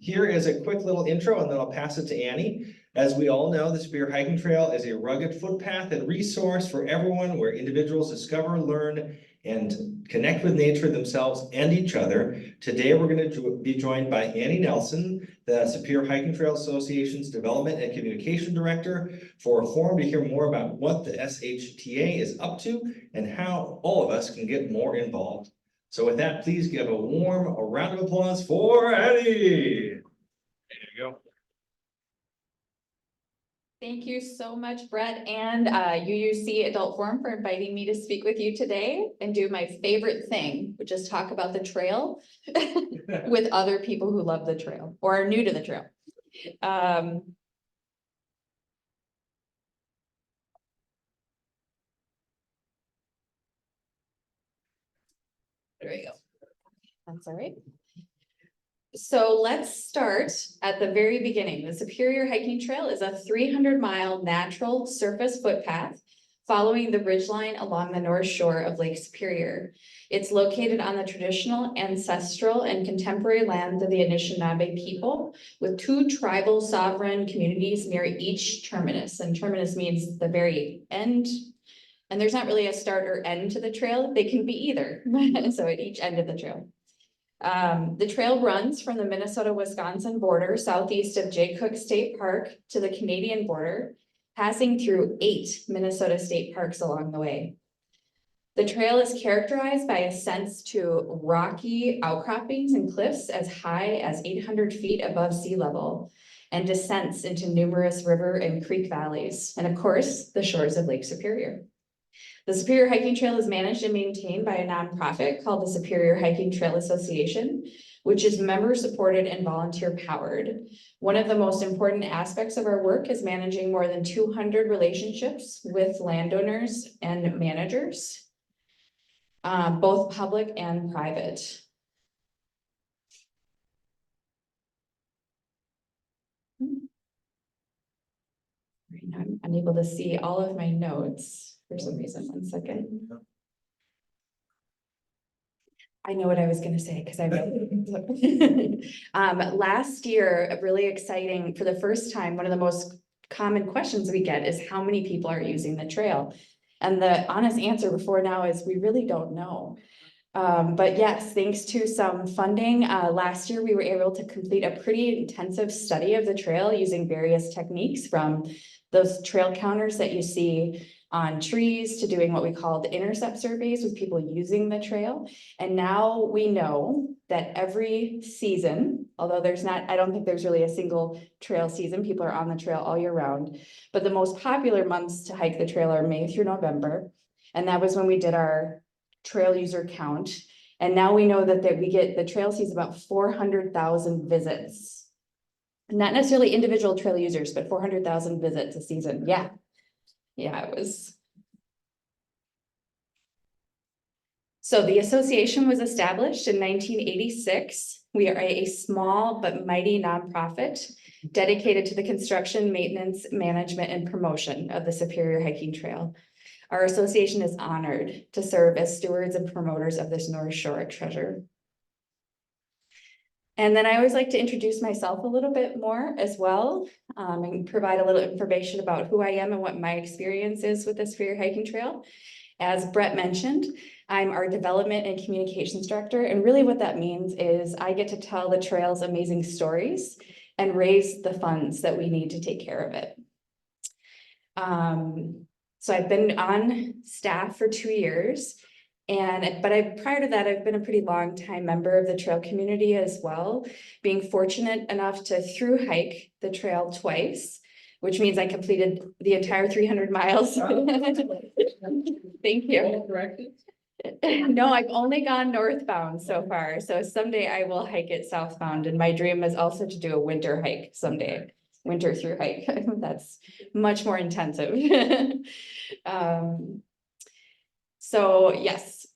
Here is a quick little intro, and then I'll pass it to Annie. As we all know, the Superior Hiking Trail is a rugged footpath and resource for everyone where individuals discover, learn, and connect with nature, themselves, and each other. Today, we're going to be joined by Annie Nelson, the Superior Hiking Trail Association's Development and Communication Director, for a forum to hear more about what the SHTA is up to and how all of us can get more involved. So with that, please give a round of applause for Annie. There you go. Thank you so much, Brett and UUC Adult Forum for inviting me to speak with you today and do my favorite thing, which is talk about the trail with other people who love the trail or are new to the trail. There we go. That's all right. So let's start at the very beginning. The Superior Hiking Trail is a 300-mile natural surface footpath following the ridgeline along the north shore of Lake Superior. It's located on the traditional, ancestral, and contemporary lands of the Anishinaabe people, with 2 tribal sovereign communities near each terminus. And terminus means the very end. And there's not really a start or end to the trail. They can be either. So at each end of the trail. The trail runs from the Minnesota-Wisconsin border southeast of Jay Cooke State Park to the Canadian border, passing through 8 Minnesota state parks along the way. The trail is characterized by ascents to rocky outcroppings and cliffs as high as 800 feet above sea level, and descents into numerous river and creek valleys, and of course, the shores of Lake Superior. The Superior Hiking Trail is managed and maintained by a nonprofit called the Superior Hiking Trail Association, which is member-supported and volunteer-powered. One of the most important aspects of our work is managing more than 200 relationships with landowners and managers, both public and private. Right now, I'm unable to see all of my notes. For some reason, 1 second. I know what I was going to say because I read. Last year, really exciting, for the first time, one of the most common questions we get is how many people are using the trail? And the honest answer before now is we really don't know. But yes, thanks to some funding, last year we were able to complete a pretty intensive study of the trail using various techniques, from those trail counters that you see on trees to doing what we call the intercept surveys with people using the trail. And now we know that every season, although I don't think there's really a single trail season, people are on the trail all year round, but the most popular months to hike the trail are May through November. And that was when we did our trail user count. And now we know that the trail sees about 400,000 visits. Not necessarily individual trail users, but 400,000 visits a season. Yeah, it was. So the association was established in 1986. We are a small but mighty nonprofit dedicated to the construction, maintenance, management, and promotion of the Superior Hiking Trail. Our association is honored to serve as stewards and promoters of this North Shore treasure. And then I always like to introduce myself a little bit more as well, and provide a little information about who I am and what my experience is with the Superior Hiking Trail. As Brett mentioned, I'm our development and communications director, and really what that means is I get to tell the trail's amazing stories and raise the funds that we need to take care of it. So I've been on staff for 2 years. But prior to that, I've been a pretty long time member of the trail community as well, being fortunate enough to through hike the trail twice, which means I completed the entire 300 miles. Thank you. No, I've only gone northbound so far. So someday I will hike it southbound. And my dream is also to do a winter hike someday. Winter through hike. That's much more intensive. So yes.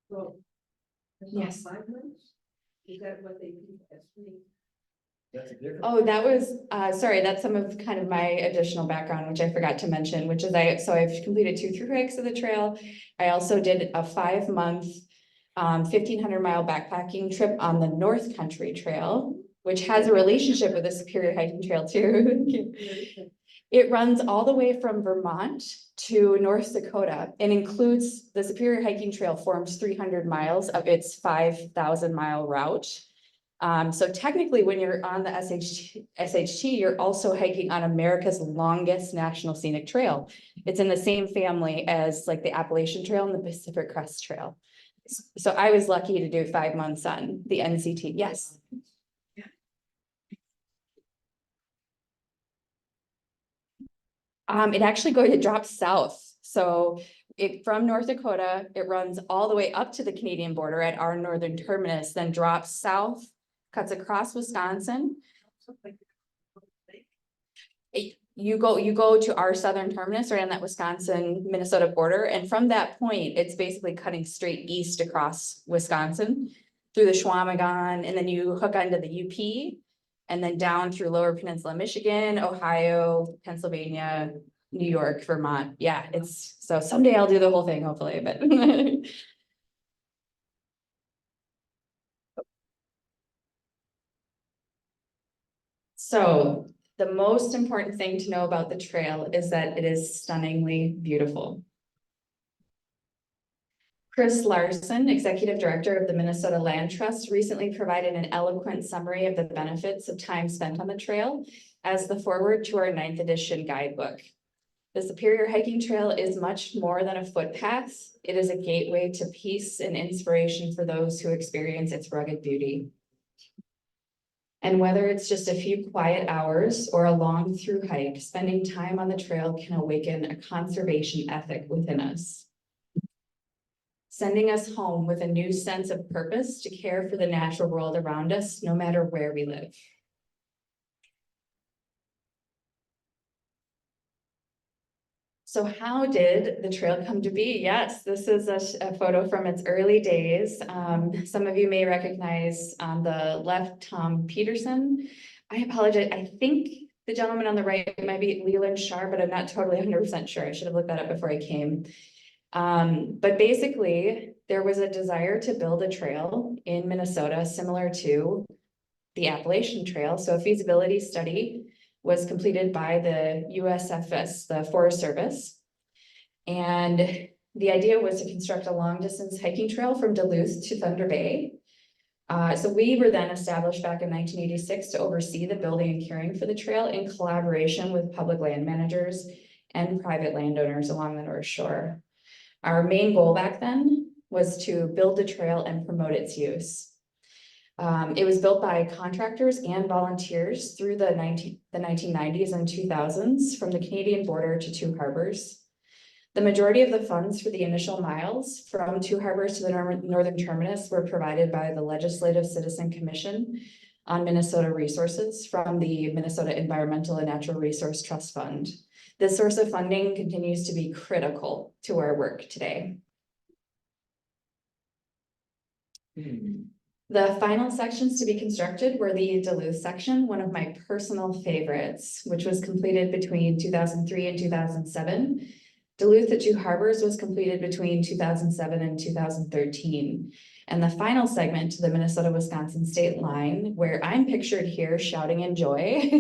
Well, yes. 5 months? Is that what they estimate? Oh, that was, sorry, that's some of kind of my additional background, which I forgot to mention, which is I've completed 2 through hikes of the trail. I also did a 5-month 1,500-mile backpacking trip on the North Country Trail, which has a relationship with the Superior Hiking Trail too. It runs all the way from Vermont to North Dakota and includes the Superior Hiking Trail forms 300 miles of its 5,000-mile route. So technically, when you're on the SHT, you're also hiking on America's longest national scenic trail. It's in the same family as like the Appalachian Trail and the Pacific Crest Trail. So I was lucky to do 5 months on the NCT. Yes. It drops south. So from North Dakota, it runs all the way up to the Canadian border at our northern terminus, then drops south, cuts across Wisconsin. You go to our southern terminus right on that Wisconsin-Minnesota border. And from that point, it's basically cutting straight east across Wisconsin through the Chequamegon, and then you hook onto the UP and then down through Lower Peninsula, Michigan, Ohio, Pennsylvania, New York, Vermont. Yeah, so someday I'll do the whole thing, hopefully, but. So the most important thing to know about the trail is that it is stunningly beautiful. Chris Larson, Executive Director of the Minnesota Land Trust, recently provided an eloquent summary of the benefits of time spent on the trail as the foreword to our 9th edition guidebook. The Superior Hiking Trail is much more than a footpath. It is a gateway to peace and inspiration for those who experience its rugged beauty. And whether it's just a few quiet hours or a long through hike, spending time on the trail can awaken a conservation ethic within us, sending us home with a new sense of purpose to care for the natural world around us, no matter where we live. So how did the trail come to be? Yes, this is a photo from its early days. Some of you may recognize on the left, Tom Peterson. I apologize. I think the gentleman on the right might be Leland Shar, but I'm not totally 100% sure. I should have looked that up before I came. But basically, there was a desire to build a trail in Minnesota similar to the Appalachian Trail. So a feasibility study was completed by the USFS, the Forest Service. And the idea was to construct a long distance hiking trail from Duluth to Thunder Bay. So we were then established back in 1986 to oversee the building and caring for the trail in collaboration with public land managers and private landowners along the North Shore. Our main goal back then was to build the trail and promote its use. It was built by contractors and volunteers through the 1990s and 2000s from the Canadian border to Two Harbors. The majority of the funds for the initial miles from Two Harbors to the northern terminus were provided by the Legislative Citizen Commission on Minnesota Resources from the Minnesota Environmental and Natural Resource Trust Fund. This source of funding continues to be critical to our work today. The final sections to be constructed were the Duluth section, one of my personal favorites, which was completed between 2003 and 2007. Duluth at Two Harbors was completed between 2007 and 2013. And the final segment to the Minnesota-Wisconsin state line, where I'm pictured here shouting in joy,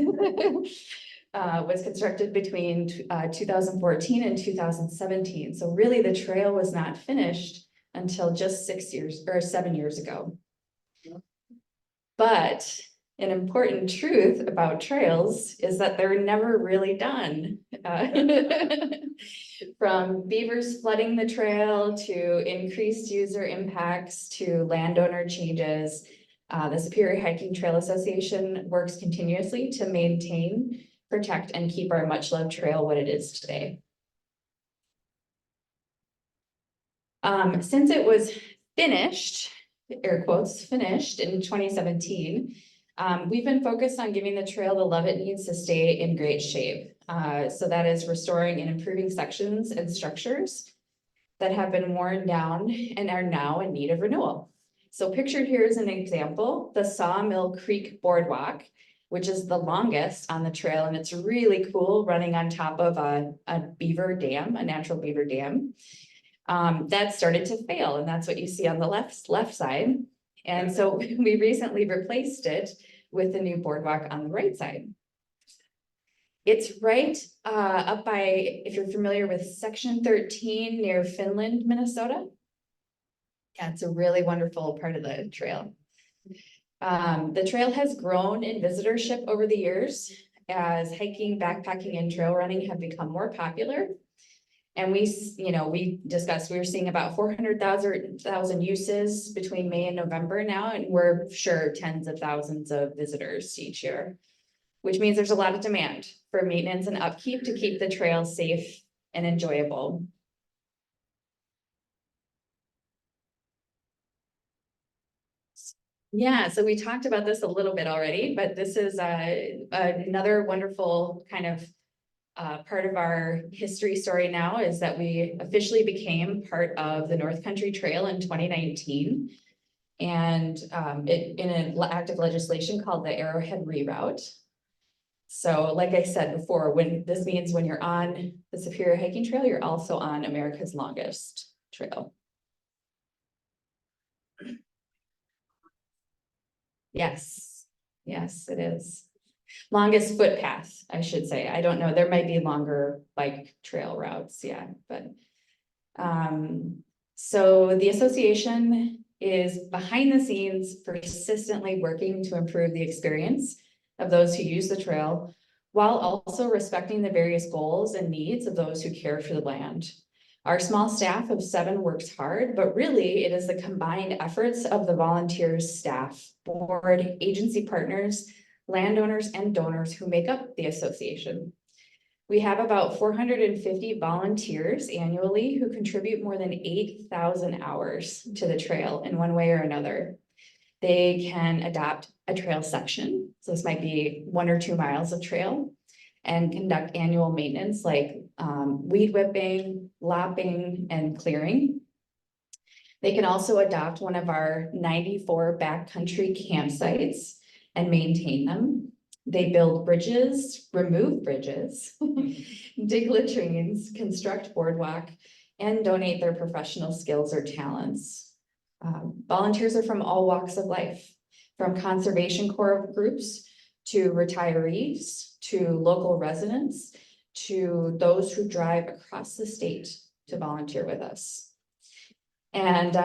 was constructed between 2014 and 2017. So really the trail was not finished until just 7 years ago. But an important truth about trails is that they're never really done. From beavers flooding the trail to increased user impacts to landowner changes, the Superior Hiking Trail Association works continuously to maintain, protect, and keep our much-loved trail what it is today. Since it was finished, air quotes, finished in 2017, we've been focused on giving the trail the love it needs to stay in great shape. So that is restoring and improving sections and structures that have been worn down and are now in need of renewal. So pictured here is an example, the Sawmill Creek Boardwalk, which is the longest on the trail, and it's really cool running on top of a beaver dam, a natural beaver dam. that started to fail, and that's what you see on the left side. And so we recently replaced it with the new boardwalk on the right side. It's right up by, if you're familiar with section 13 near Finland, Minnesota. Yeah, it's a really wonderful part of the trail. The trail has grown in visitorship over the years as hiking, backpacking, and trail running have become more popular. And we discussed, we were seeing about 400,000 uses between May and November now, and we're sure tens of thousands of visitors each year, which means there's a lot of demand for maintenance and upkeep to keep the trail safe and enjoyable. Yeah, so we talked about this a little bit already, but this is another wonderful kind of part of our history story now is that we officially became part of the North Country Trail in 2019. And in an act of legislation called the Arrowhead Reroute. So like I said before, this means when you're on the Superior Hiking Trail, you're also on America's longest trail. Yes, yes, it is. Longest footpath, I should say. I don't know, there might be longer bike trail routes, yeah, but. So the association is behind the scenes persistently working to improve the experience of those who use the trail, while also respecting the various goals and needs of those who care for the land. Our small staff of 7 works hard, but really it is the combined efforts of the volunteers, staff, board, agency partners, landowners, and donors who make up the association. We have about 450 volunteers annually who contribute more than 8,000 hours to the trail in one way or another. They can adopt a trail section, so this might be 1 or 2 miles of trail, and conduct annual maintenance like weed whipping, lopping, and clearing. They can also adopt one of our 94 backcountry campsites and maintain them. They build bridges, remove bridges, dig latrines, construct boardwalk, and donate their professional skills or talents. Volunteers are from all walks of life, from conservation corps groups to retirees, to local residents, to those who drive across the state to volunteer with us. And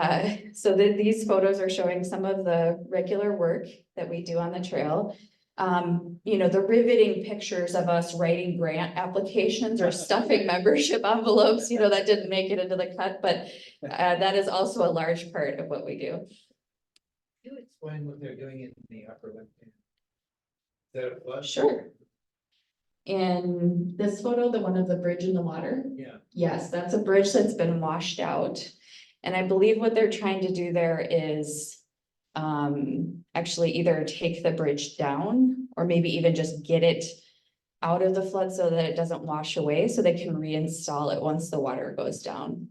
so these photos are showing some of the regular work that we do on the trail. The riveting pictures of us writing grant applications or stuffing membership envelopes, that didn't make it into the cut, but that is also a large part of what we do. Can you explain what they're doing in the upper left hand? Is that a flush? Sure. In this photo, the one of the bridge in the water. Yeah. Yes, that's a bridge that's been washed out. And I believe what they're trying to do there is actually either take the bridge down or maybe even just get it out of the flood so that it doesn't wash away, so they can reinstall it once the water goes down.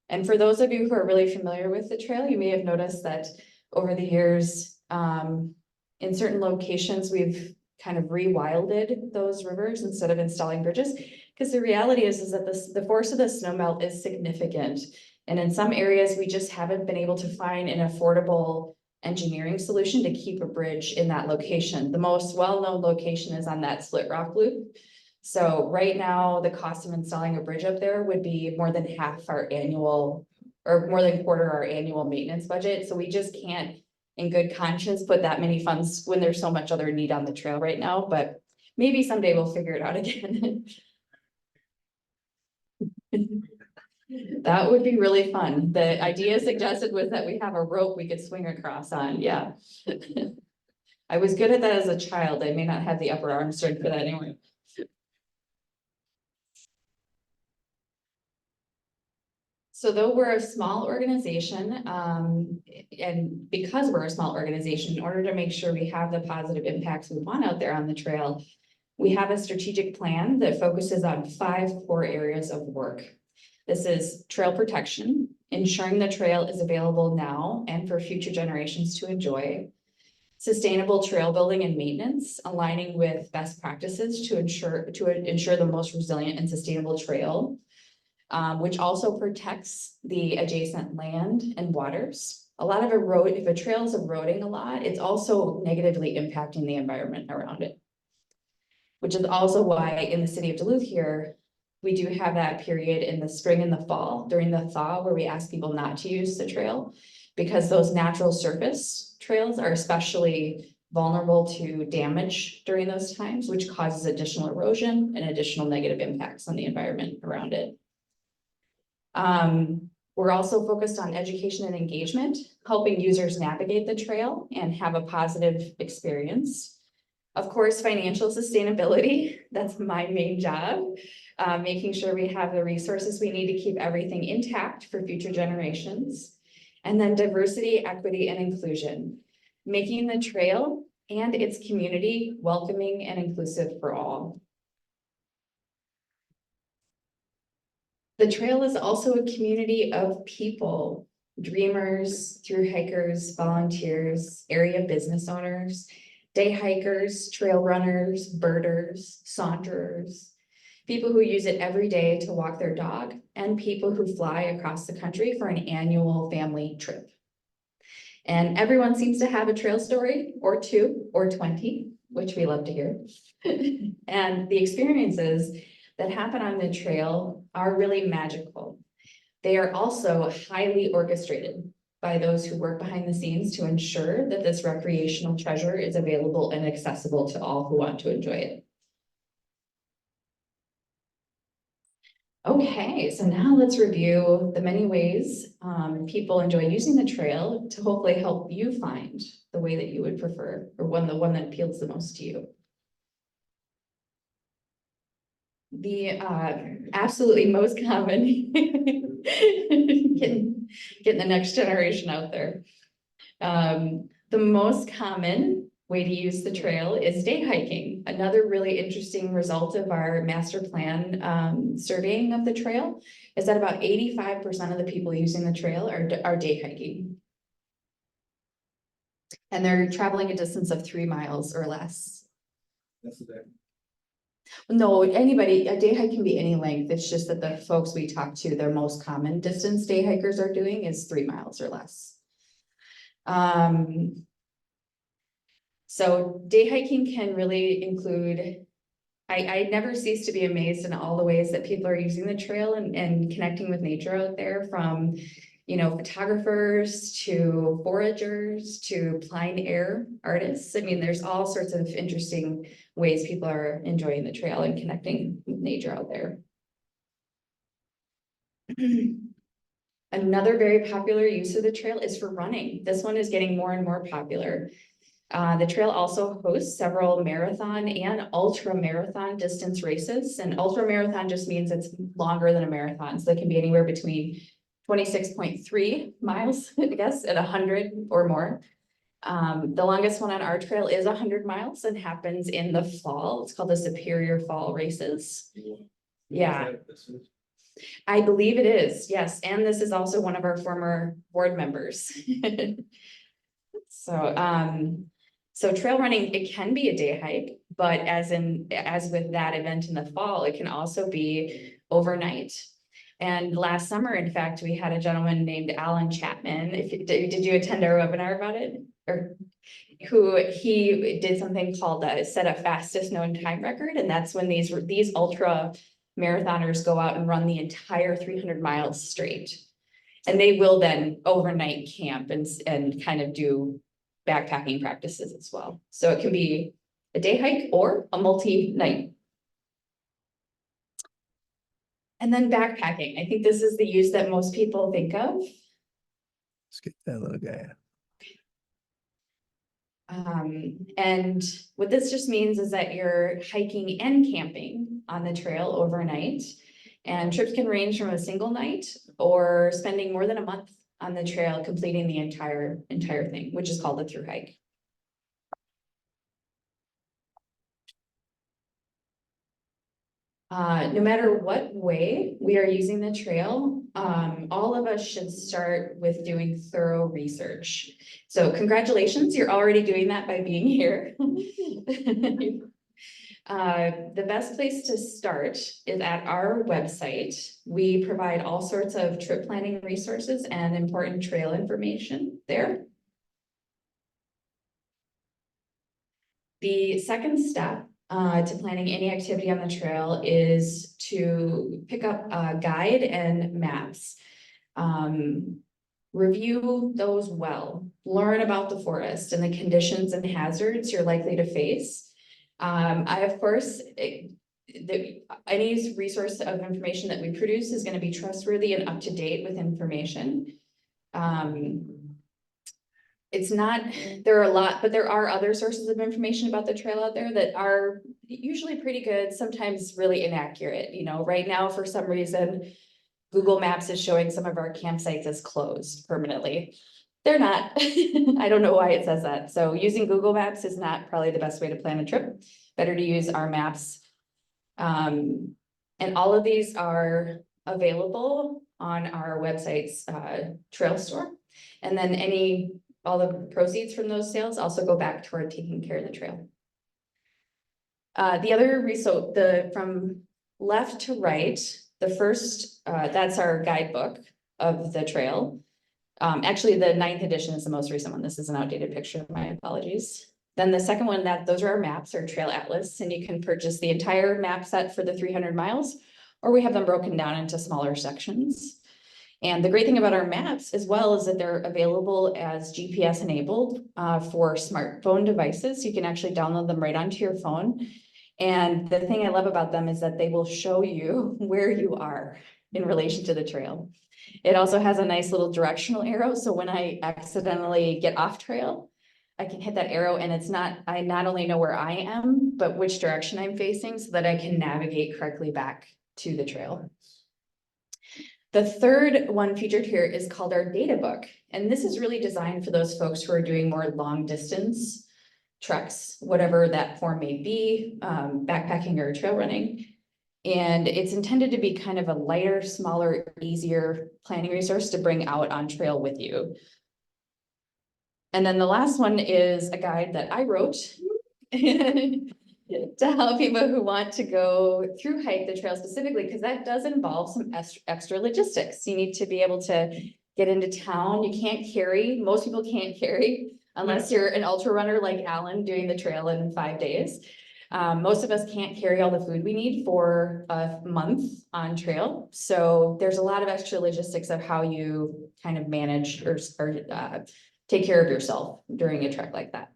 And for those of you who are really familiar with the trail, you may have noticed that over the years, in certain locations, we've kind of rewilded those rivers instead of installing bridges. Because the reality is that the force of the snowmelt is significant. And in some areas, we just haven't been able to find an affordable engineering solution to keep a bridge in that location. The most well-known location is on that Split Rock Loop. So right now, the cost of installing a bridge up there would be more than half our annual, or more than quarter our annual maintenance budget. So we just can't, in good conscience, put that many funds when there's so much other need on the trail right now, but maybe someday we'll figure it out again. That would be really fun. The idea suggested was that we have a rope we could swing across on, yeah. I was good at that as a child. I may not have the upper arm strength for that anyway. So though we're a small organization, and because we're a small organization, in order to make sure we have the positive impacts we want out there on the trail, we have a strategic plan that focuses on 5 core areas of work. This is trail protection, ensuring the trail is available now and for future generations to enjoy. Sustainable trail building and maintenance, aligning with best practices to ensure the most resilient and sustainable trail. which also protects the adjacent land and waters. A lot of if a trail is eroding a lot, it's also negatively impacting the environment around it. Which is also why in the city of Duluth here, we do have that period in the spring and the fall during the thaw where we ask people not to use the trail. Because those natural surface trails are especially vulnerable to damage during those times, which causes additional erosion and additional negative impacts on the environment around it. We're also focused on education and engagement, helping users navigate the trail and have a positive experience. Of course, financial sustainability, that's my main job. Making sure we have the resources we need to keep everything intact for future generations. And then diversity, equity, and inclusion, making the trail and its community welcoming and inclusive for all. The trail is also a community of people, dreamers, through hikers, volunteers, area business owners, day hikers, trail runners, birders, saunterers, people who use it every day to walk their dog, and people who fly across the country for an annual family trip. And everyone seems to have a trail story or 2 or 20, which we love to hear. And the experiences that happen on the trail are really magical. They are also highly orchestrated by those who work behind the scenes to ensure that this recreational treasure is available and accessible to all who want to enjoy it. Okay, so now let's review the many ways people enjoy using the trail to hopefully help you find the way that you would prefer, or the one that appeals the most to you. The absolutely most common, getting the next generation out there. The most common way to use the trail is day hiking. Another really interesting result of our master plan surveying of the trail is that about 85% of the people using the trail are day hiking. And they're traveling a distance of 3 miles or less. That's the day. No, anybody, a day hike can be any length. It's just that the folks we talk to, their most common distance day hikers are doing is 3 miles or less. So day hiking can really include, I never cease to be amazed in all the ways that people are using the trail and connecting with nature out there, from, photographers to foragers to plein air artists. I mean, there's all sorts of interesting ways people are enjoying the trail and connecting with nature out there. Another very popular use of the trail is for running. This one is getting more and more popular. The trail also hosts several marathon and ultra marathon distance races, and ultra marathon just means it's longer than a marathon. So they can be anywhere between 26.3 miles, I guess, at 100 or more. The longest one on our trail is 100 miles and happens in the fall. It's called the Superior Fall Races. Yeah. I believe it is, yes. And this is also one of our former board members. So trail running, it can be a day hike, but as with that event in the fall, it can also be overnight. And last summer, in fact, we had a gentleman named Alan Chapman. Did you attend our webinar about it? Or he did something called set a fastest known time record, and that's when these ultra marathoners go out and run the entire 300 miles straight. And they will then overnight camp and kind of do backpacking practices as well. So it can be a day hike or a multi-night. And then backpacking. I think this is the use that most people think of. Let's get that little guy. And what this just means is that you're hiking and camping on the trail overnight. And trips can range from a single night or spending more than a month on the trail, completing the entire thing, which is called a through hike. No matter what way we are using the trail, all of us should start with doing thorough research. So congratulations, you're already doing that by being here. The best place to start is at our website. We provide all sorts of trip planning resources and important trail information there. The second step to planning any activity on the trail is to pick up a guide and maps. Review those well, learn about the forest and the conditions and hazards you're likely to face. I, of course, any resource of information that we produce is going to be trustworthy and up to date with information. It's not, there are a lot, but there are other sources of information about the trail out there that are usually pretty good, sometimes really inaccurate. You know, right now, for some reason, Google Maps is showing some of our campsites as closed permanently. They're not. I don't know why it says that. So using Google Maps is not probably the best way to plan a trip. Better to use our maps. And all of these are available on our website's trail store. And then all the proceeds from those sales also go back toward taking care of the trail. The other from left to right, the first, that's our guidebook of the trail. Actually, the 9th edition is the most recent one. This is an outdated picture. My apologies. Then the second one, those are our maps, our trail atlas, and you can purchase the entire map set for the 300 miles, or we have them broken down into smaller sections. And the great thing about our maps as well is that they're available as GPS enabled for smartphone devices. You can actually download them right onto your phone. And the thing I love about them is that they will show you where you are in relation to the trail. It also has a nice little directional arrow. So when I accidentally get off trail, I can hit that arrow and I not only know where I am, but which direction I'm facing so that I can navigate correctly back to the trail. The third one featured here is called our data book. And this is really designed for those folks who are doing more long distance treks, whatever that form may be, backpacking or trail running. And it's intended to be kind of a lighter, smaller, easier planning resource to bring out on trail with you. And then the last one is a guide that I wrote to help people who want to go through hike the trail specifically, because that does involve some extra logistics. You need to be able to get into town. You can't carry, most people can't carry unless you're an ultra runner like Alan doing the trail in 5 days. Most of us can't carry all the food we need for a month on trail. So there's a lot of extra logistics of how you kind of manage or take care of yourself during a trek like that.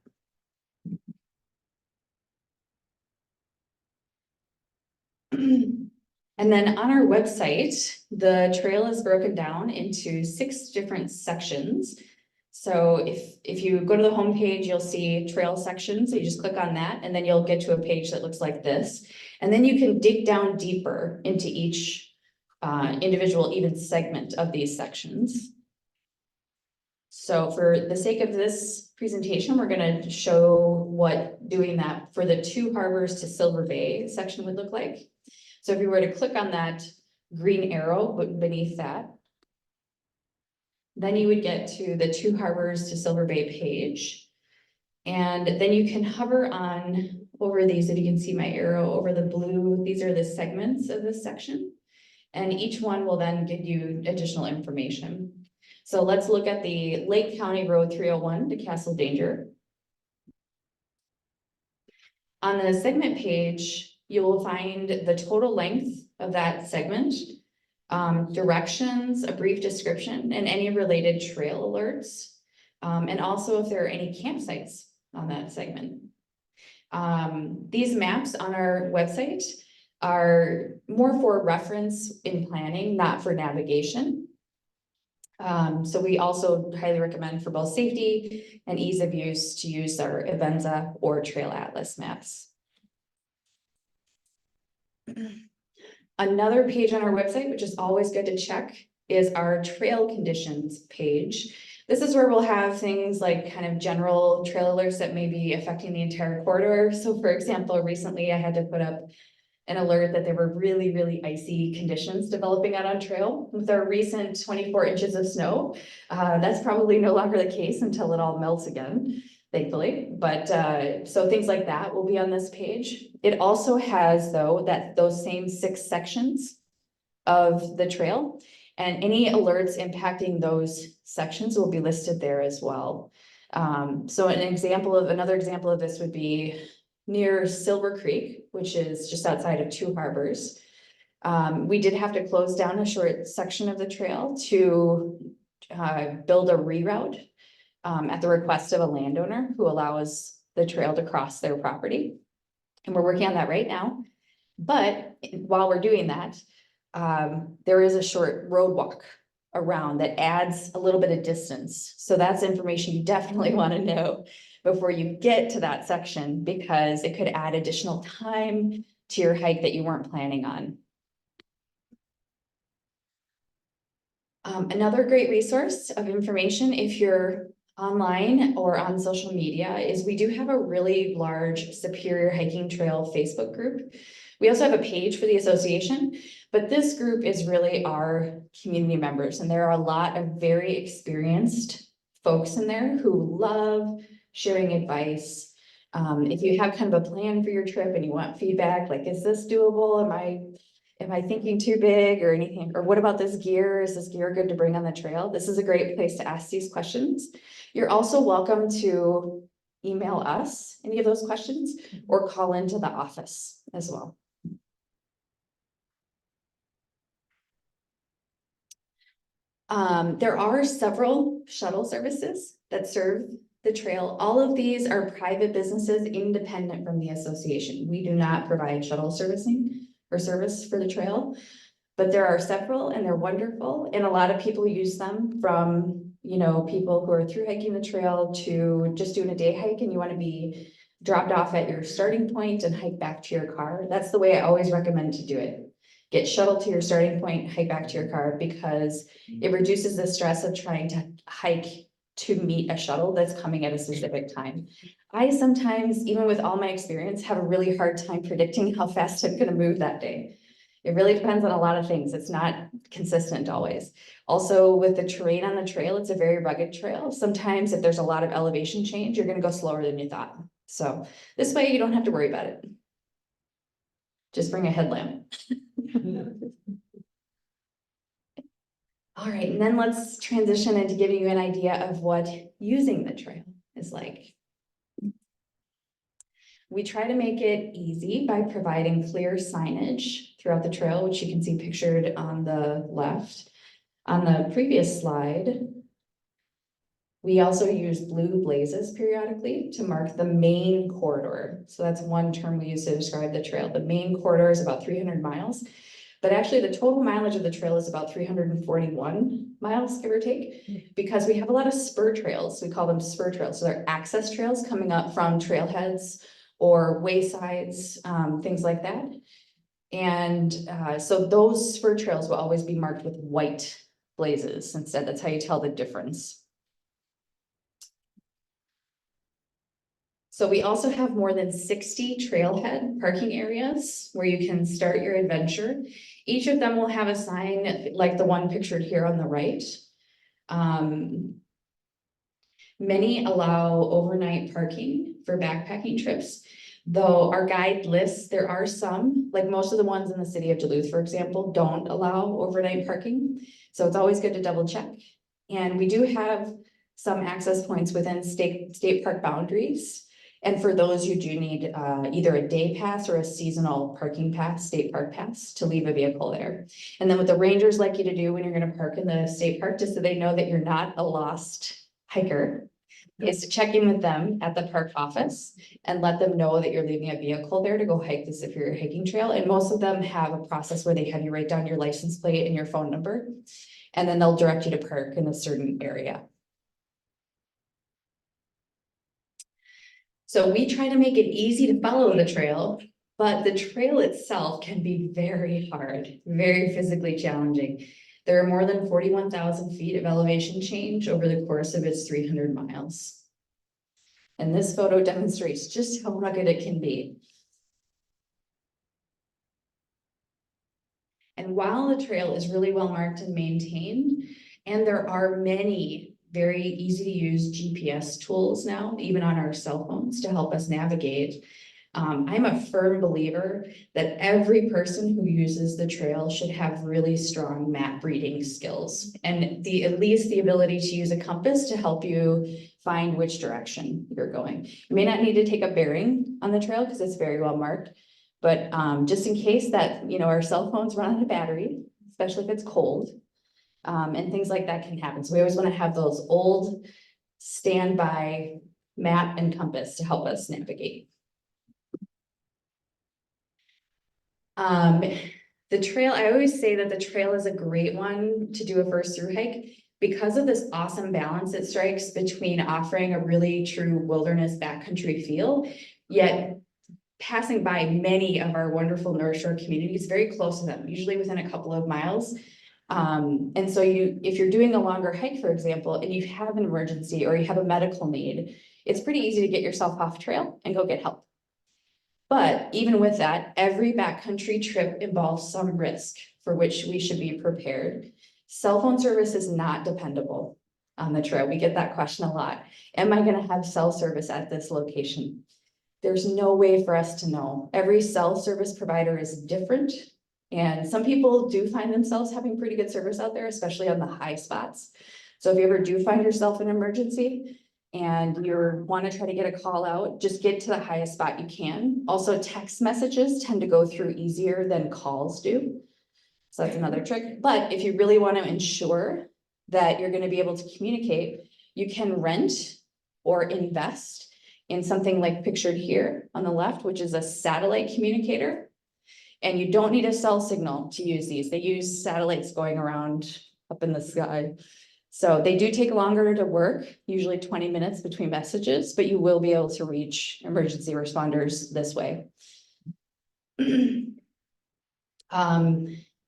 And then on our website, the trail is broken down into 6 different sections. So if you go to the homepage, you'll see trail section. So you just click on that and then you'll get to a page that looks like this. And then you can dig down deeper into each individual even segment of these sections. So for the sake of this presentation, we're going to show what doing that for the 2 harbors to Silver Bay section would look like. So if you were to click on that green arrow beneath that, then you would get to the 2 harbors to Silver Bay page. And then you can hover on over these, if you can see my arrow over the blue, these are the segments of this section. And each one will then give you additional information. So let's look at the Lake County Road 301 to Castle Danger. On the segment page, you will find the total length of that segment, directions, a brief description, and any related trail alerts. And also if there are any campsites on that segment. These maps on our website are more for reference in planning, not for navigation. So we also highly recommend for both safety and ease of use to use our Avenza or Trail Atlas maps. Another page on our website, which is always good to check, is our trail conditions page. This is where we'll have things like kind of general trail alerts that may be affecting the entire corridor. So for example, recently I had to put up an alert that there were really, really icy conditions developing out on trail. With our recent 24 inches of snow, that's probably no longer the case until it all melts again, thankfully. But so things like that will be on this page. It also has, though, those same 6 sections of the trail, and any alerts impacting those sections will be listed there as well. So another example of this would be near Silver Creek, which is just outside of Two Harbors. We did have to close down a short section of the trail to build a reroute at the request of a landowner who allows the trail to cross their property. And we're working on that right now. But while we're doing that, there is a short road walk around that adds a little bit of distance. So that's information you definitely want to know before you get to that section, because it could add additional time to your hike that you weren't planning on. Another great resource of information, if you're online or on social media, is we do have a really large Superior Hiking Trail Facebook group. We also have a page for the association, but this group is really our community members, and there are a lot of very experienced folks in there who love sharing advice. If you have kind of a plan for your trip and you want feedback, like, is this doable? Am I thinking too big or anything? Or what about this gear? Is this gear good to bring on the trail? This is a great place to ask these questions. You're also welcome to email us any of those questions or call into the office as well. There are several shuttle services that serve the trail. All of these are private businesses independent from the association. We do not provide shuttle servicing or service for the trail, but there are several and they're wonderful. And a lot of people use them, from, you know, people who are through hiking the trail to just doing a day hike and you want to be dropped off at your starting point and hike back to your car. That's the way I always recommend to do it. Get shuttled to your starting point, hike back to your car, because it reduces the stress of trying to hike to meet a shuttle that's coming at a specific time. I sometimes, even with all my experience, have a really hard time predicting how fast I'm gonna move that day. It really depends on a lot of things. It's not consistent always. Also, with the terrain on the trail, it's a very rugged trail. Sometimes if there's a lot of elevation change, you're gonna go slower than you thought. So this way you don't have to worry about it. Just bring a headlamp. All right, and then let's transition into giving you an idea of what using the trail is like. We try to make it easy by providing clear signage throughout the trail, which you can see pictured on the left. On the previous slide, we also use blue blazes periodically to mark the main corridor. So that's one term we use to describe the trail. The main corridor is about 300 miles. But actually, the total mileage of the trail is about 341 miles, give or take, because we have a lot of spur trails. We call them spur trails. So they're access trails coming up from trailheads or waysides, things like that. And so those spur trails will always be marked with white blazes instead. That's how you tell the difference. So we also have more than 60 trailhead parking areas where you can start your adventure. Each of them will have a sign like the one pictured here on the right. Many allow overnight parking for backpacking trips, though our guide lists, there are some, like most of the ones in the city of Duluth, for example, don't allow overnight parking. So it's always good to double check. And we do have some access points within state park boundaries. And for those, you do need either a day pass or a seasonal parking pass, state park pass, to leave a vehicle there. And then what the rangers like you to do when you're going to park in the state park, just so they know that you're not a lost hiker, is to check in with them at the park office and let them know that you're leaving a vehicle there to go hike the Superior Hiking Trail. And most of them have a process where they have you write down your license plate and your phone number, and then they'll direct you to park in a certain area. So we try to make it easy to follow the trail, but the trail itself can be very hard, very physically challenging. There are more than 41,000 feet of elevation change over the course of its 300 miles. And this photo demonstrates just how rugged it can be. And while the trail is really well marked and maintained, and there are many very easy to use GPS tools now, even on our cell phones, to help us navigate. I'm a firm believer that every person who uses the trail should have really strong map reading skills and at least the ability to use a compass to help you find which direction you're going. You may not need to take a bearing on the trail because it's very well marked, but just in case that, our cell phones run out of battery, especially if it's cold, and things like that can happen. So we always want to have those old standby map and compass to help us navigate. The trail, I always say that the trail is a great one to do a first through hike because of this awesome balance it strikes between offering a really true wilderness backcountry feel, yet passing by many of our wonderful North Shore communities, very close to them, usually within a couple of miles. And so if you're doing a longer hike, for example, and you have an emergency or you have a medical need, it's pretty easy to get yourself off trail and go get help. But even with that, every backcountry trip involves some risk for which we should be prepared. Cell phone service is not dependable on the trail. We get that question a lot. Am I going to have cell service at this location? There's no way for us to know. Every cell service provider is different. And some people do find themselves having pretty good service out there, especially on the high spots. So if you ever do find yourself in an emergency, and you want to try to get a call out, just get to the highest spot you can. Also, text messages tend to go through easier than calls do. So that's another trick. But if you really want to ensure that you're going to be able to communicate, you can rent or invest in something like pictured here on the left, which is a satellite communicator. And you don't need a cell signal to use these. They use satellites going around up in the sky. So they do take longer to work, usually 20 minutes between messages, but you will be able to reach emergency responders this way. The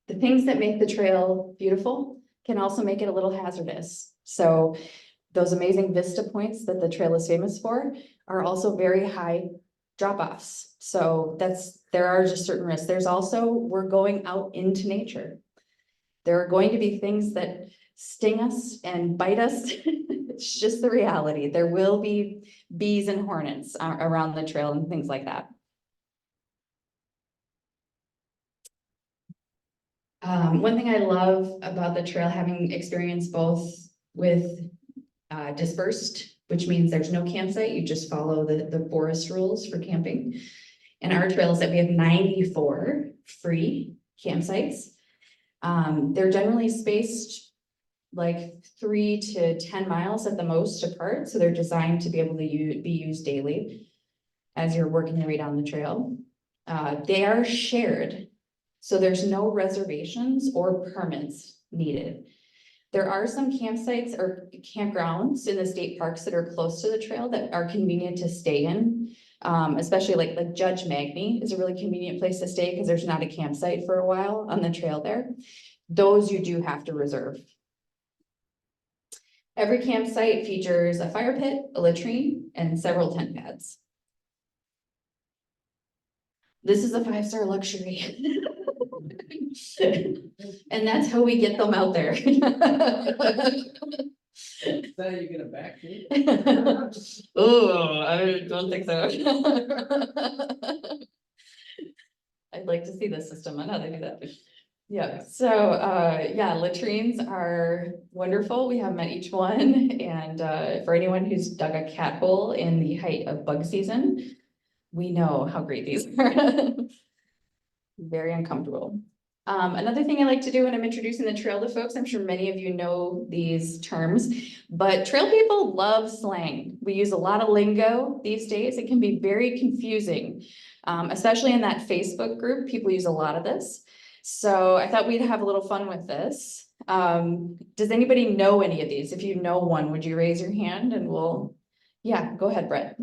things that make the trail beautiful can also make it a little hazardous. So those amazing vista points that the trail is famous for are also very high drop-offs. So there are just certain risks. There's also, we're going out into nature. There are going to be things that sting us and bite us. It's just the reality. There will be bees and hornets around the trail and things like that. One thing I love about the trail, having experience both with dispersed, which means there's no campsite, you just follow the forest rules for camping. And our trail is that we have 94 free campsites. They're generally spaced like 3 to 10 miles at the most apart. So they're designed to be able to be used daily as you're working your way down the trail. They are shared, so there's no reservations or permits needed. There are some campsites or campgrounds in the state parks that are close to the trail that are convenient to stay in. Especially like Judge Magny is a really convenient place to stay because there's not a campsite for a while on the trail there. Those you do have to reserve. Every campsite features a fire pit, a latrine, and several tent pads. This is a 5-star luxury. And that's how we get them out there. Is that how you get it back to? Oh, I don't think so. I'd like to see the system on how they do that. Yeah, so yeah, latrines are wonderful. We have them at each one. And for anyone who's dug a cat hole in the height of bug season, we know how great these are. Very uncomfortable. Another thing I like to do when I'm introducing the trail to folks, I'm sure many of you know these terms, but trail people love slang. We use a lot of lingo these days. It can be very confusing, especially in that Facebook group. People use a lot of this. So I thought we'd have a little fun with this. Does anybody know any of these? If you know one, would you raise your hand and yeah, go ahead, Brett.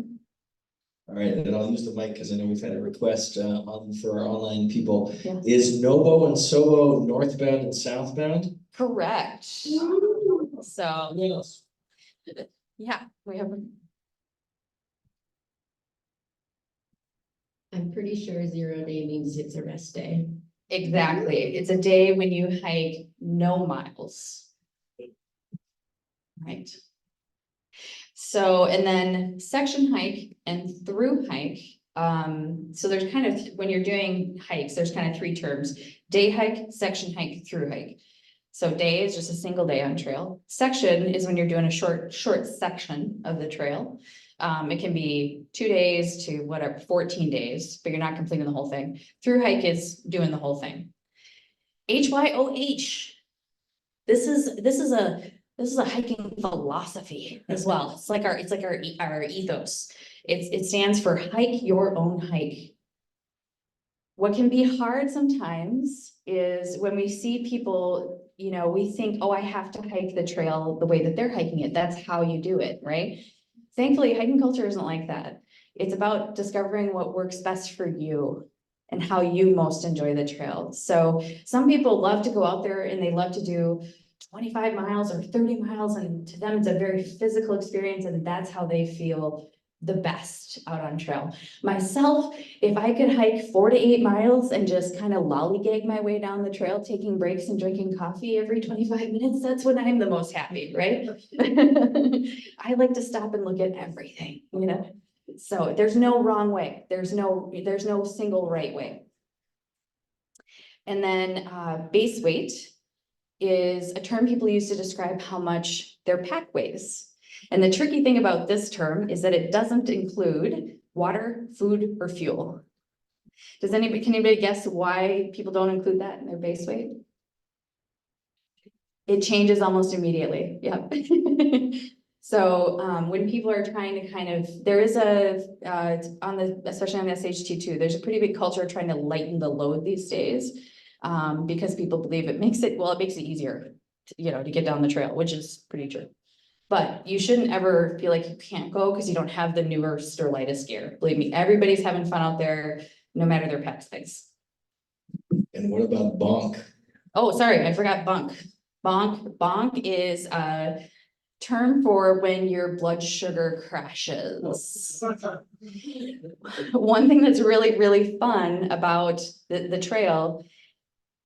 All right, and then I'll use the mic because I know we've had a request for our online people. Yeah. Is Nobo and Sobo northbound and southbound? Correct. So, Yes. yeah, we have. I'm pretty sure 0 day means it's a rest day. Exactly. It's a day when you hike no miles. Right. So, and then section hike and through hike. So there's kind of, when you're doing hikes, there's kind of three terms: day hike, section hike, through hike. So day is just a single day on trail. Section is when you're doing a short section of the trail. It can be 2 days to whatever, 14 days, but you're not completing the whole thing. Through hike is doing the whole thing. HYOH. This is a hiking philosophy as well. It's like our ethos. It stands for hike your own hike. What can be hard sometimes is when we see people, you know, we think, oh, I have to hike the trail the way that they're hiking it. That's how you do it, right? Thankfully, hiking culture isn't like that. It's about discovering what works best for you and how you most enjoy the trail. So some people love to go out there and they love to do 25 miles or 30 miles, and to them it's a very physical experience, and that's how they feel the best out on trail. Myself, if I could hike 4 to 8 miles and just kind of lollygag my way down the trail, taking breaks and drinking coffee every 25 minutes, that's when I'm the most happy, right? I like to stop and look at everything, you know? So there's no wrong way. There's no single right way. And then base weight is a term people use to describe how much their pack weighs. And the tricky thing about this term is that it doesn't include water, food, or fuel. Can anybody guess why people don't include that in their base weight? It changes almost immediately. Yep. So when people are trying to kind of, there is especially on the SHT2, there's a pretty big culture trying to lighten the load these days, because people believe it makes it easier, to get down the trail, which is pretty true. But you shouldn't ever feel like you can't go because you don't have the newest or lightest gear. Believe me, everybody's having fun out there, no matter their pack size. And what about bonk? Oh, sorry, I forgot bunk. Bonk is a term for when your blood sugar crashes. One thing that's really, really fun about the trail,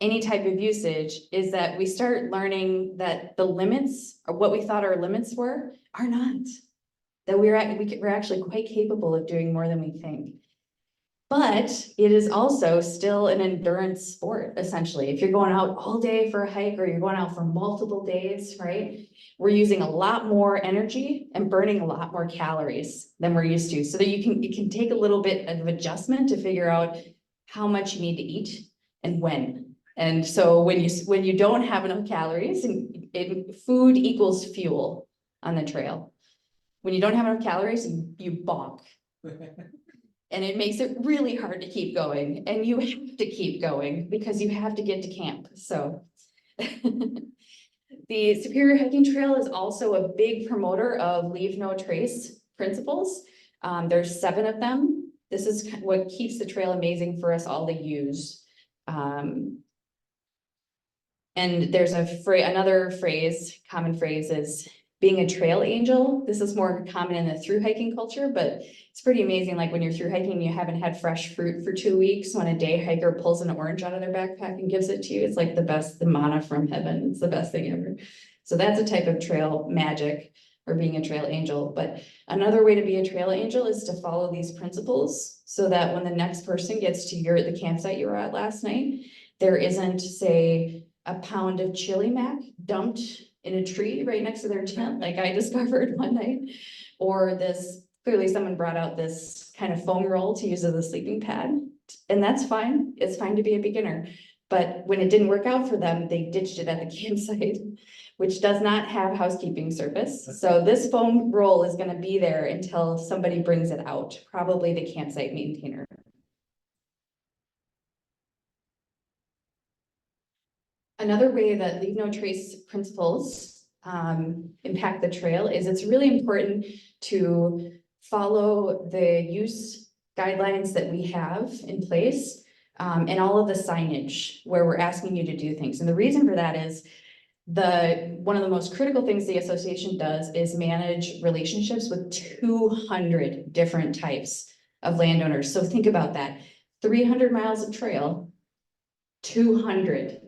any type of usage, is that we start learning that the limits, or what we thought our limits were, are not. That we're actually quite capable of doing more than we think. But it is also still an endurance sport, essentially. If you're going out all day for a hike, or you're going out for multiple days, right? We're using a lot more energy and burning a lot more calories than we're used to. So that it can take a little bit of adjustment to figure out how much you need to eat and when. And so when you don't have enough calories, and food equals fuel on the trail. When you don't have enough calories, you bonk. And it makes it really hard to keep going, and you have to keep going because you have to get to camp. So the Superior Hiking Trail is also a big promoter of leave no trace principles. There's 7 of them. This is what keeps the trail amazing for us all to use. And there's another common phrase is being a trail angel. This is more common in the through hiking culture, but it's pretty amazing. Like when you're through hiking, you haven't had fresh fruit for 2 weeks. When a day hiker pulls an orange out of their backpack and gives it to you, it's like the manna from heaven. It's the best thing ever. So that's a type of trail magic, or being a trail angel. But another way to be a trail angel is to follow these principles so that when the next person gets to the campsite you were at last night, there isn't, say, a pound of chili mac dumped in a tree right next to their tent, like I discovered one night, or clearly someone brought out this kind of foam roll to use as a sleeping pad, and that's fine. It's fine to be a beginner. But when it didn't work out for them, they ditched it at the campsite, which does not have housekeeping service. So this foam roll is going to be there until somebody brings it out, probably the campsite maintainer. Another way that leave no trace principles impact the trail is it's really important to follow the use guidelines that we have in place, and all of the signage where we're asking you to do things. And the reason for that is one of the most critical things the association does is manage relationships with 200 different types of landowners. So think about that. 300 miles of trail, 200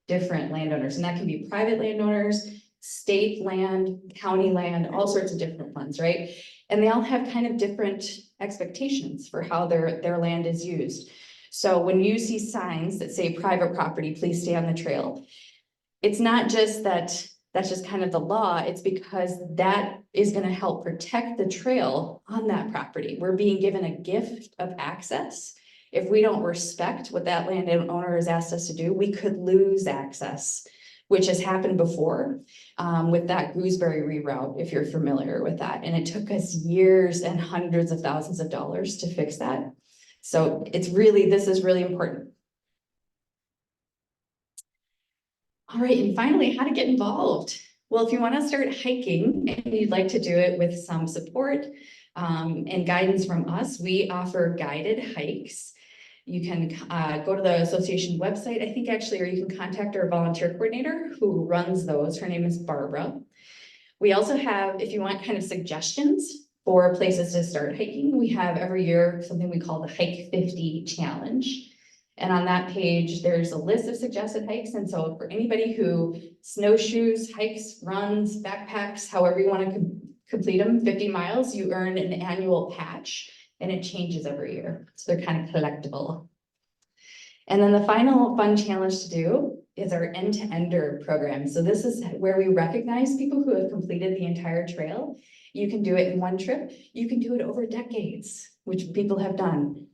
different landowners, and that can be private landowners, state land, county land, all sorts of different ones, right? And they all have kind of different expectations for how their land is used. So when you see signs that say private property, please stay on the trail, it's not just that that's just kind of the law, it's because that is gonna help protect the trail on that property. We're being given a gift of access. If we don't respect what that landowner has asked us to do, we could lose access, which has happened before with that gooseberry reroute, if you're familiar with that. And it took us years and hundreds of thousands of dollars to fix that. So this is really important. All right, and finally, how to get involved. Well, if you want to start hiking and you'd like to do it with some support and guidance from us, we offer guided hikes. You can go to the association website, I think actually, or you can contact our volunteer coordinator who runs those. Her name is Barbara. We also have, if you want kind of suggestions for places to start hiking, we have every year something we call the Hike 50 Challenge. And on that page, there's a list of suggested hikes. And so for anybody who snowshoes, hikes, runs, backpacks, however you want to complete them, 50 miles, you earn an annual patch and it changes every year. So they're kind of collectible. And then the final fun challenge to do is our end-to-ender program. So this is where we recognize people who have completed the entire trail. You can do it in one trip. You can do it over decades, which people have done.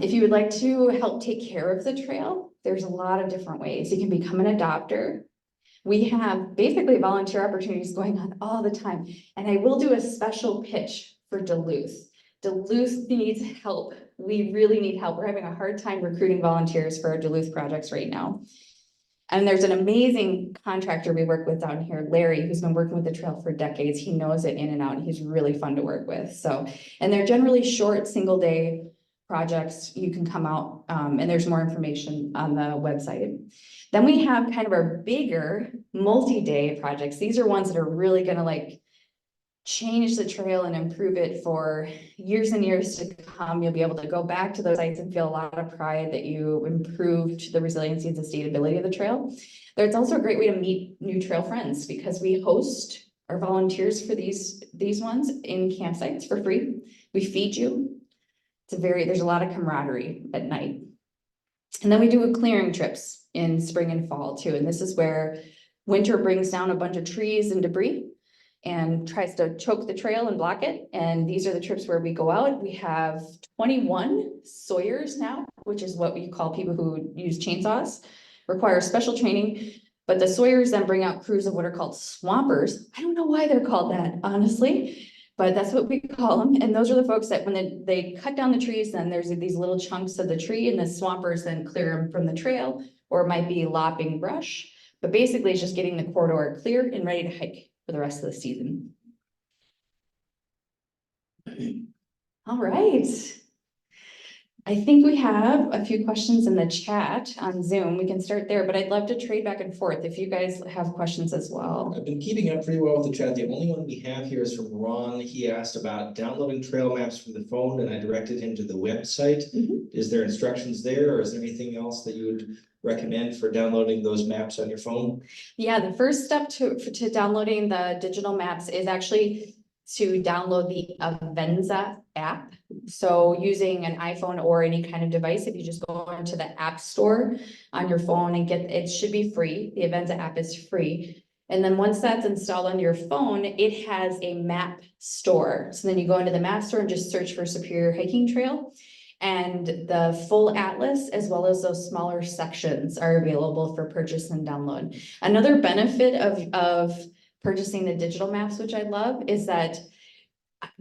If you would like to help take care of the trail, there's a lot of different ways. You can become an adopter. We have basically volunteer opportunities going on all the time. And I will do a special pitch for Duluth. Duluth needs help. We really need help. We're having a hard time recruiting volunteers for our Duluth projects right now. And there's an amazing contractor we work with down here, Larry, who's been working with the trail for decades. He knows it in and out, and he's really fun to work with. So, and they're generally short, single day projects. You can come out, and there's more information on the website. Then we have kind of our bigger multi-day projects. These are ones that are really gonna like change the trail and improve it for years and years to come. You'll be able to go back to those sites and feel a lot of pride that you improved the resiliency and sustainability of the trail. There's also a great way to meet new trail friends because we host our volunteers for these ones in campsites for free. We feed you. There's a lot of camaraderie at night. And then we do clearing trips in spring and fall too. And this is where winter brings down a bunch of trees and debris and tries to choke the trail and block it. And these are the trips where we go out. We have 21 sawyers now, which is what we call people who use chainsaws, require special training. But the sawyers then bring out crews of what are called swampers. I don't know why they're called that, honestly, but that's what we call them. And those are the folks that when they cut down the trees, then there's these little chunks of the tree and the swampers then clear them from the trail, or it might be lopping brush. But basically it's just getting the corridor clear and ready to hike for the rest of the season. All right. I think we have a few questions in the chat on Zoom. We can start there, but I'd love to trade back and forth if you guys have questions as well. I've been keeping up pretty well with the chat. The only one we have here is from Ron. He asked about downloading trail maps from the phone, and I directed him to the website. Is there instructions there, or is there anything else that you would recommend for downloading those maps on your phone? Yeah, the first step to downloading the digital maps is actually to download the Avenza app. So using an iPhone or any kind of device, if you just go into the app store on your phone and it should be free. The Avenza app is free. And then once that's installed on your phone, it has a map store. So then you go into the map store and just search for Superior Hiking Trail. And the full atlas, as well as those smaller sections, are available for purchase and download. Another benefit of purchasing the digital maps, which I love, is that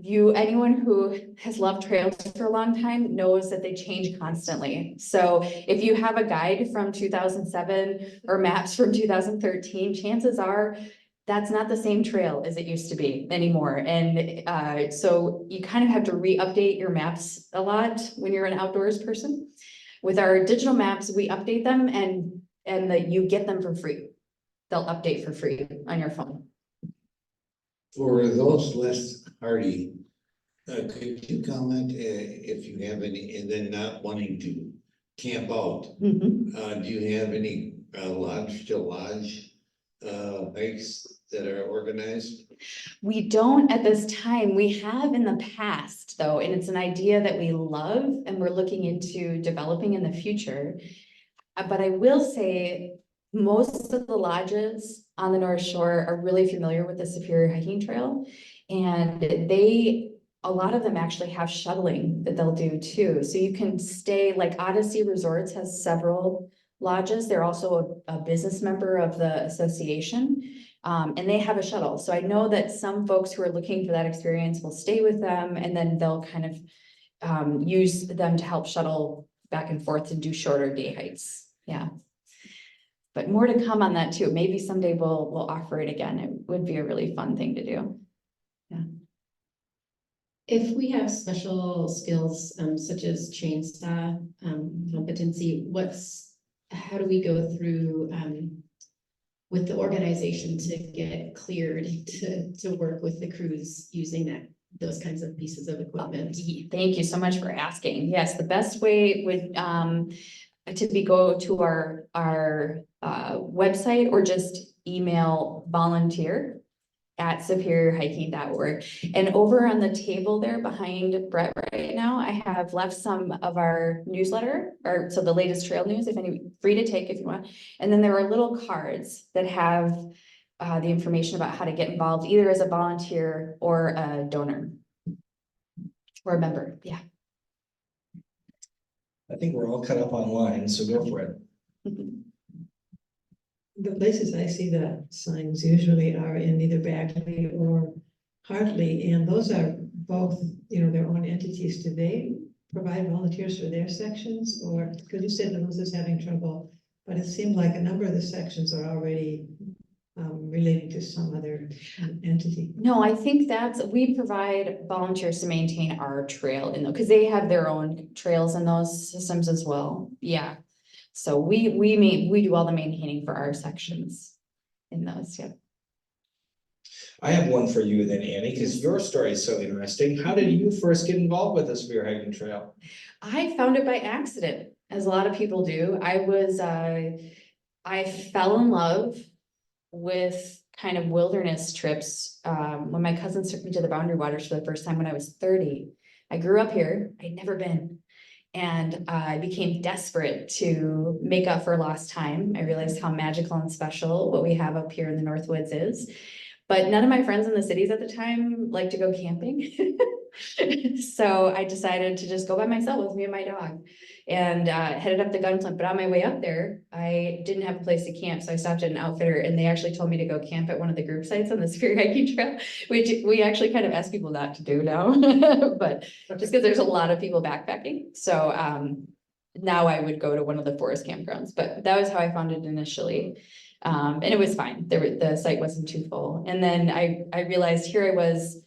anyone who has loved trails for a long time knows that they change constantly. So if you have a guide from 2007 or maps from 2013, chances are that's not the same trail as it used to be anymore. And so you kind of have to re-update your maps a lot when you're an outdoors person. With our digital maps, we update them and that you get them for free. They'll update for free on your phone. For those less hardy, could you comment if you have any, and then not wanting to camp out. Mhm. Do you have any lodge to lodge hikes that are organized? We don't at this time. We have in the past, though, and it's an idea that we love and we're looking into developing in the future. But I will say, most of the lodges on the North Shore are really familiar with the Superior Hiking Trail. And a lot of them actually have shuttling that they'll do too. So you can stay, like Odyssey Resorts has several lodges. They're also a business member of the association. And they have a shuttle. So I know that some folks who are looking for that experience will stay with them and then they'll kind of use them to help shuttle back and forth and do shorter day hikes. Yeah. But more to come on that too. Maybe someday we'll offer it again. It would be a really fun thing to do. If we have special skills, such as chainsaw, competency, how do we go through, with the organization to get cleared to work with the crews using those kinds of pieces of equipment? Thank you so much for asking. Yes, the best way would go to our website or just email volunteer@superiorhiking.org. And over on the table there behind Brett right now, I have left some of our newsletter, or so the latest trail news, if any, free to take if you want. And then there are little cards that have the information about how to get involved, either as a volunteer or a donor or a member. Yeah. I think we're all cut up online, so go for it. The places I see the signs usually are in either Bagley or Hartley, and those are both, their own entities. Do they provide volunteers for their sections, or, because you said Lewis is having trouble, but it seemed like a number of the sections are already related to some other entity. No, I think we provide volunteers to maintain our trail because they have their own trails in those systems as well. Yeah. So we do all the maintaining for our sections in those, yeah. I have one for you then, Annie, because your story is so interesting. How did you first get involved with the Spear Hiking Trail? I found it by accident, as a lot of people do. I fell in love with kind of wilderness trips when my cousins took me to the Boundary Waters for the first time when I was 30. I grew up here. I'd never been. And I became desperate to make up for lost time. I realized how magical and special what we have up here in the Northwoods is. But none of my friends in the cities at the time liked to go camping. So I decided to just go by myself with me and my dog and headed up the Gunflint. But on my way up there, I didn't have a place to camp. So I stopped at an outfitter and they actually told me to go camp at one of the group sites on the Spear Hiking Trail, which we actually kind of ask people not to do now. But just because there's a lot of people backpacking. So now I would go to one of the forest campgrounds, but that was how I found it initially. And it was fine. The site wasn't too full. And then I realized here I was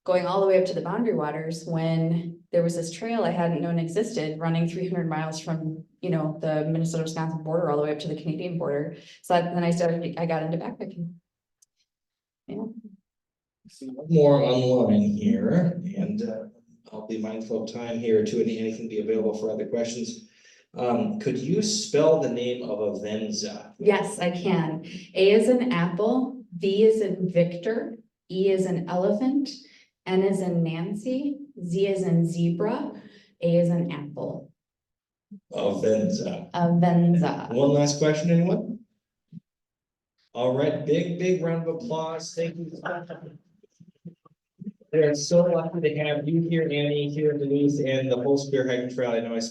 going all the way up to the Boundary Waters when there was this trail I hadn't known existed running 300 miles from, the Minnesota-Wisconsin border all the way up to the Canadian border. So then I got into backpacking. Yeah. More online here, and I'll be mindful of time here too, and Annie can be available for other questions. Could you spell the name of Avenza? Yes, I can. A is in apple, V is in Victor, E is in elephant, N is in Nancy, Z is in zebra, A is in apple. Avenza. Avenza. One last question, anyone? All right, big round of applause. Thank you. They're so lucky to have you here, Annie, here, Denise, and the whole Spear Hiking Trail. I know I speak